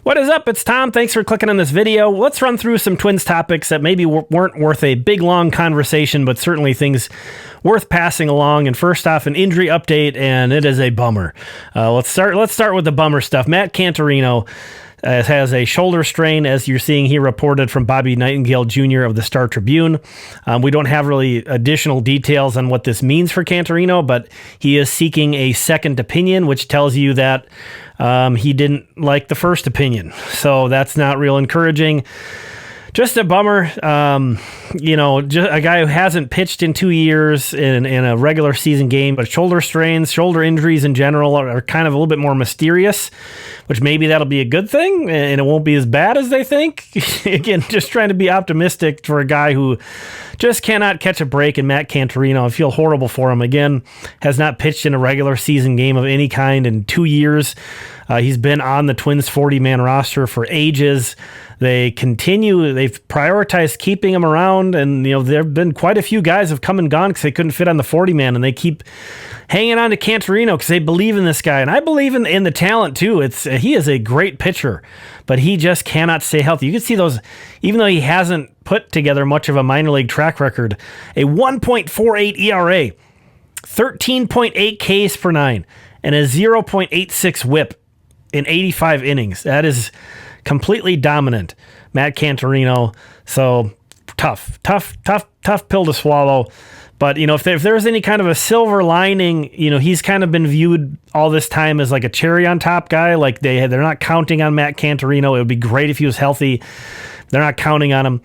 What is up? It's Tom. Thanks for clicking on this video. Let's run through some Twins topics that maybe weren't worth a big, long conversation, but certainly things worth passing along. And first off, an injury update, and it is a bummer. Let's start with the bummer stuff. Matt Canterino has a shoulder strain, as you're seeing here reported from Bobby Nightingale Jr. of the Star Tribune. We don't have really additional details on what this means for Canterino, but he is seeking a second opinion, which tells you that he didn't like the first opinion. So that's not real encouraging. Just a bummer. Just a guy who hasn't pitched in 2 years in a regular season game, but shoulder strains, shoulder injuries in general are kind of a little bit more mysterious, which maybe that'll be a good thing and it won't be as bad as they think. Again, just trying to be optimistic for a guy who just cannot catch a break in Matt Canterino. I feel horrible for him. Again, has not pitched in a regular season game of any kind in 2 years. He's been on the Twins 40-man roster for ages. They've prioritized keeping him around, and there have been quite a few guys have come and gone because they couldn't fit on the 40-man, and they keep hanging on to Canterino because they believe in this guy, and I believe in the talent too. He is a great pitcher, but he just cannot stay healthy. You can see those, even though he hasn't put together much of a minor league track record, a 1.48 ERA, 13.8 Ks per nine, and a 0.86 WHIP in 85 innings. That is completely dominant, Matt Canterino. So tough pill to swallow. But if there's any kind of a silver lining, he's kind of been viewed all this time as like a cherry on top guy. Like they're not counting on Matt Canterino. It would be great if he was healthy. They're not counting on him.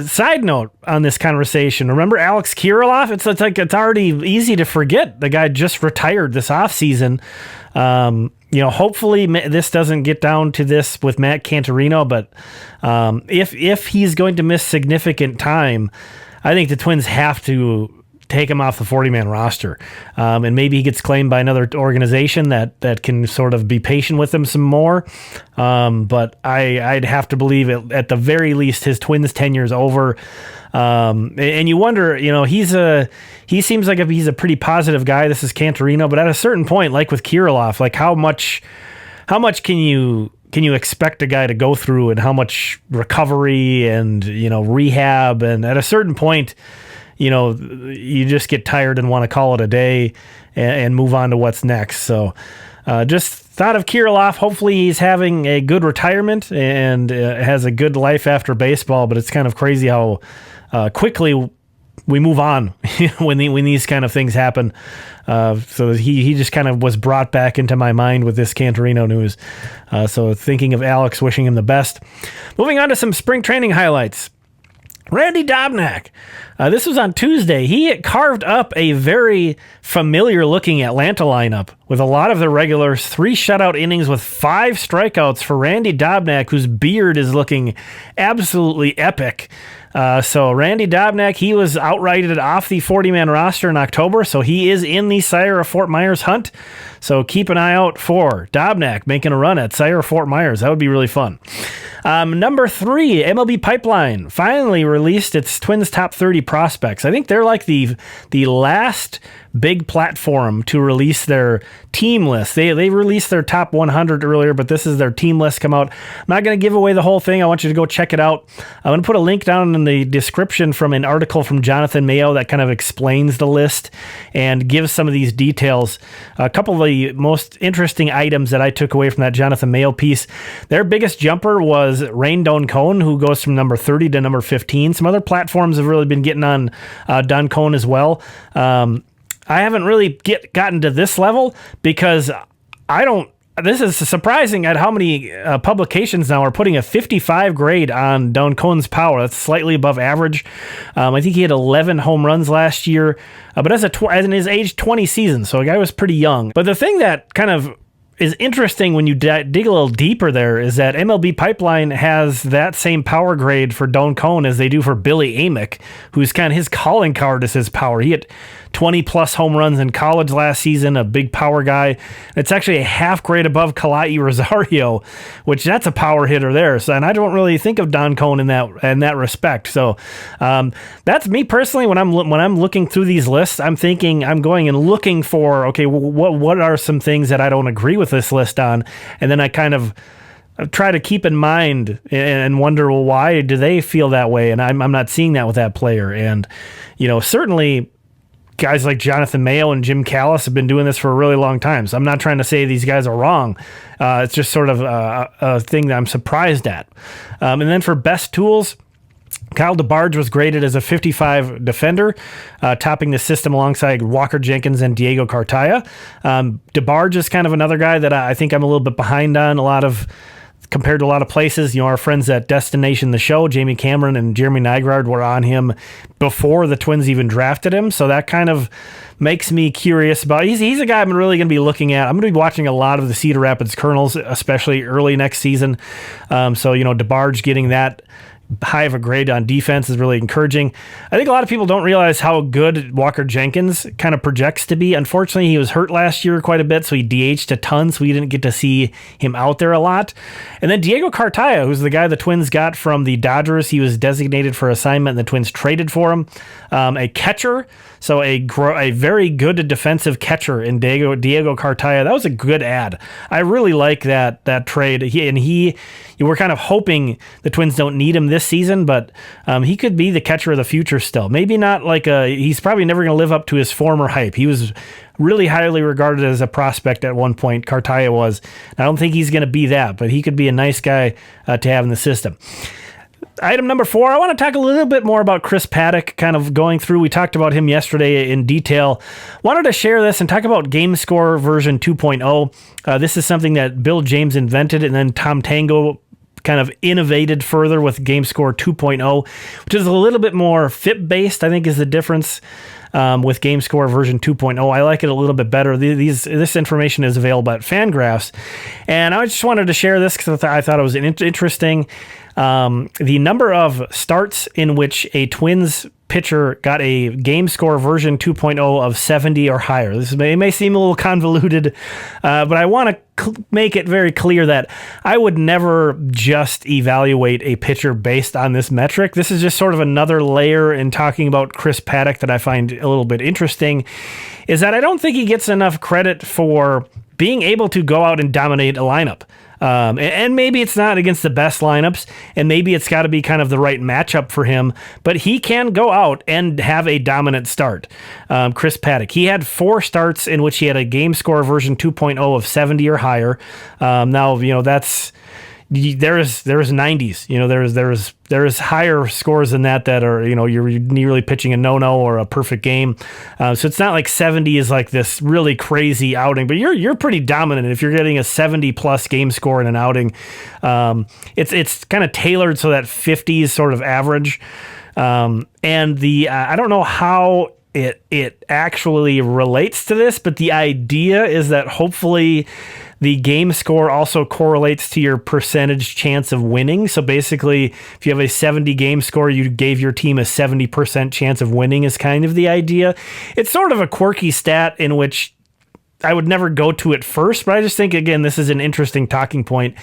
Side note on this conversation, remember Alex Kirilloff? It's already easy to forget. The guy just retired this offseason. Hopefully this doesn't get down to this with Matt Canterino, but if he's going to miss significant time, I think the Twins have to take him off the 40-man roster. And maybe he gets claimed by another organization that can sort of be patient with him some more. But I'd have to believe at the very least his Twins tenure is over. And you wonder, he seems like he's a pretty positive guy. This is Canterino, but at a certain point, like with Kirilloff, like how much can you expect a guy to go through, and how much recovery and rehab, and at a certain point, you just get tired and want to call it a day and move on to what's next. So just thought of Kirilloff. Hopefully he's having a good retirement and has a good life after baseball, but it's kind of crazy how quickly we move on when these kind of things happen. So he just kind of was brought back into my mind with this Canterino news. So thinking of Alex, wishing him the best. Moving on to some spring training highlights. Randy Dobnak. This was on Tuesday. He carved up a very familiar-looking Atlanta lineup with a lot of the regulars, 3 shutout innings with 5 strikeouts for Randy Dobnak, whose beard is looking absolutely epic. So Randy Dobnak, he was outrighted off the 40-man roster in October, so he is in the Sire of Fort Myers hunt. So keep an eye out for Dobnak making a run at Sire of Fort Myers. That would be really fun. Number 3, MLB Pipeline finally released its Twins top 30 prospects. I think they're like the last big platform to release their team list. They released their top 100 earlier, but this is their team list come out. I'm not going to give away the whole thing. I want you to go check it out. I'm going to put a link down in the description from an article from Jonathan Mayo that kind of explains the list and gives some of these details. A couple of the most interesting items that I took away from that Jonathan Mayo piece. Their biggest jumper was Rain Doncone, who goes from number 30 to number 15. Some other platforms have really been getting on Doncone as well. I haven't really gotten to this level because this is surprising at how many publications now are putting a 55 grade on Doncone's power. That's slightly above average. I think he had 11 home runs last year, but as in his age 20 season, so a guy was pretty young. But the thing that kind of is interesting when you dig a little deeper there is that MLB Pipeline has that same power grade for Doncone as they do for Billy Amick, who's kind of his calling card is his power. He had 20 plus home runs in college last season, a big power guy. It's actually a half grade above Kalai Rosario, which that's a power hitter there. So, and I don't really think of Doncone in that respect. So that's me personally. When I'm looking through these lists, I'm going and looking for, okay, what are some things that I don't agree with this list on? And then I kind of try to keep in mind and wonder, well, why do they feel that way? And I'm not seeing that with that player. And, certainly guys like Jonathan Mayo and Jim Callis have been doing this for a really long time. So I'm not trying to say these guys are wrong. It's just sort of a thing that I'm surprised at. And then for best tools, Kyle DeBarge was graded as a 55 defender, topping the system alongside Walker Jenkins and Diego Cartaya. DeBarge is kind of another guy that I think I'm a little bit behind on compared to a lot of places. Our friends at Destination The Show, Jamie Cameron and Jeremy Nygaard, were on him before the Twins even drafted him. So that kind of makes me curious about, he's a guy I'm really going to be looking at. I'm going to be watching a lot of the Cedar Rapids Colonels, especially early next season. DeBarge getting that high of a grade on defense is really encouraging. I think a lot of people don't realize how good Walker Jenkins kind of projects to be. Unfortunately, he was hurt last year quite a bit, so he DH'd a ton, so we didn't get to see him out there a lot. And then Diego Cartaya, who's the guy the Twins got from the Dodgers. He was designated for assignment, and the Twins traded for him. A catcher, so a very good defensive catcher in Diego Cartaya. That was a good ad. I really like that trade. You were kind of hoping the Twins don't need him this season, but he could be the catcher of the future still. Maybe not he's probably never going to live up to his former hype. He was really highly regarded as a prospect at one point. Cartaya was. I don't think he's going to be that, but he could be a nice guy to have in the system. Item number 4, I want to talk a little bit more about Chris Paddack, kind of going through. We talked about him yesterday in detail. Wanted to share this and talk about Game Score version 2.0. This is something that Bill James invented, and then Tom Tango kind of innovated further with Game Score 2.0, which is a little bit more FIP-based, I think is the difference with Game Score version 2.0. I like it a little bit better. This information is available at Fangraphs, and I just wanted to share this because I thought it was interesting. The number of starts in which a Twins pitcher got a Game Score version 2.0 of 70 or higher. This may seem a little convoluted, but I want to make it very clear that I would never just evaluate a pitcher based on this metric. This is just sort of another layer in talking about Chris Paddack that I find a little bit interesting, is that I don't think he gets enough credit for being able to go out and dominate a lineup. And maybe it's not against the best lineups, and maybe it's got to be kind of the right matchup for him, but he can go out and have a dominant start. Chris Paddack, he had 4 starts in which he had a Game Score version 2.0 of 70 or higher. That's there is 90s. There is higher scores than that are, you're nearly pitching a no-no or a perfect game. So it's not like 70 is like this really crazy outing, but you're pretty dominant if you're getting a 70 plus game score in an outing. It's kind of tailored so that 50 is sort of average. And I don't know how it actually relates to this, but the idea is that hopefully the game score also correlates to your percentage chance of winning. So basically, if you have a 70 game score, you gave your team a 70% chance of winning is kind of the idea. It's sort of a quirky stat in which I would never go to it first, but I just think, again, this is an interesting talking point.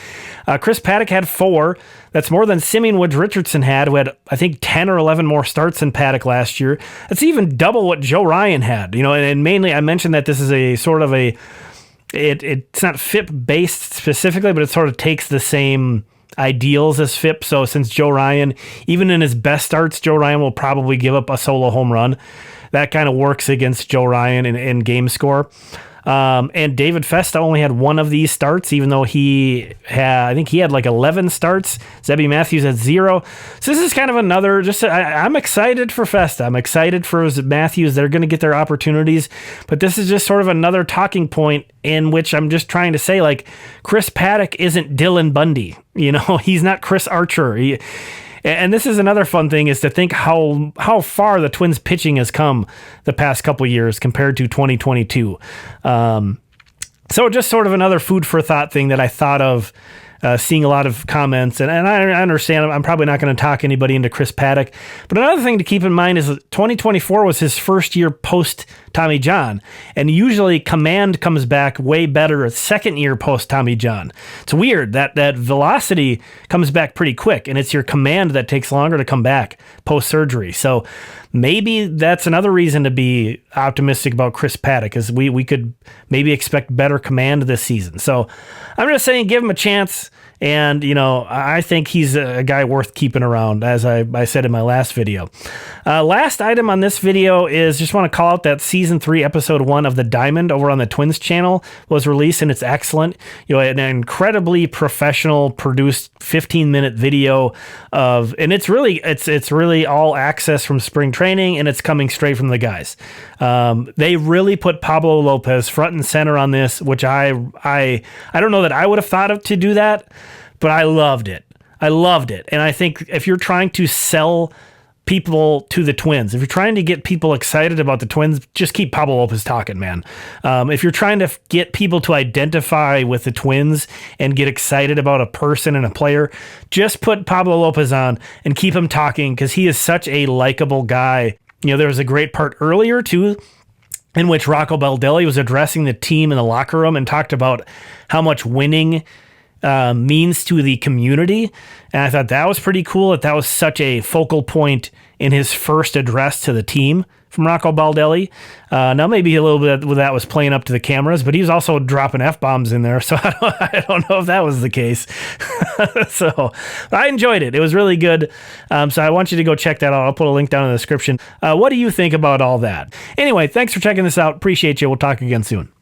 Chris Paddack had 4. That's more than Simeon Woods Richardson had, who had, I think, 10 or 11 more starts than Paddack last year. That's even double what Joe Ryan had. And mainly I mentioned that this is a sort of it's not FIP based specifically, but it sort of takes the same ideals as FIP. So since Joe Ryan, even in his best starts, Joe Ryan will probably give up a solo home run. That kind of works against Joe Ryan in game score. And David Festa only had 1 of these starts, even though I think he had like 11 starts. Zebby Matthews had 0. So this is kind of another, I'm excited for Festa. I'm excited for Matthews. They're going to get their opportunities, but this is just sort of another talking point in which I'm just trying to say, like, Chris Paddack isn't Dylan Bundy. He's not Chris Archer. And this is another fun thing, is to think how far the Twins pitching has come the past couple years compared to 2022. So just sort of another food for thought thing that I thought of seeing a lot of comments. And I understand I'm probably not going to talk anybody into Chris Paddack. But another thing to keep in mind is that 2024 was his first year post Tommy John. And usually command comes back way better second year post Tommy John. It's weird that velocity comes back pretty quick, and it's your command that takes longer to come back post surgery. So maybe that's another reason to be optimistic about Chris Paddack, is we could maybe expect better command this season. So I'm just saying, give him a chance. And, I think he's a guy worth keeping around, as I said in my last video. Last item on this video is just want to call out that season 3, episode 1 of The Diamond over on the Twins channel was released, and it's excellent. An incredibly professional produced 15-minute video and it's really all access from spring training, and it's coming straight from the guys. They really put Pablo Lopez front and center on this, which I don't know that I would have thought of to do that, but I loved it. And I think if you're trying to sell people to the Twins, if you're trying to get people excited about the Twins, just keep Pablo Lopez talking, man. If you're trying to get people to identify with the Twins and get excited about a person and a player, just put Pablo Lopez on and keep him talking, because he is such a likable guy. There was a great part earlier too, in which Rocco Baldelli was addressing the team in the locker room and talked about how much winning means to the community. And I thought that was pretty cool, that was such a focal point in his first address to the team from Rocco Baldelli. Now maybe a little bit of that was playing up to the cameras, but he was also dropping F-bombs in there, so I don't know if that was the case. So I enjoyed it. It was really good. So I want you to go check that out. I'll put a link down in the description. What do you think about all that? Anyway, thanks for checking this out. Appreciate you. We'll talk again soon.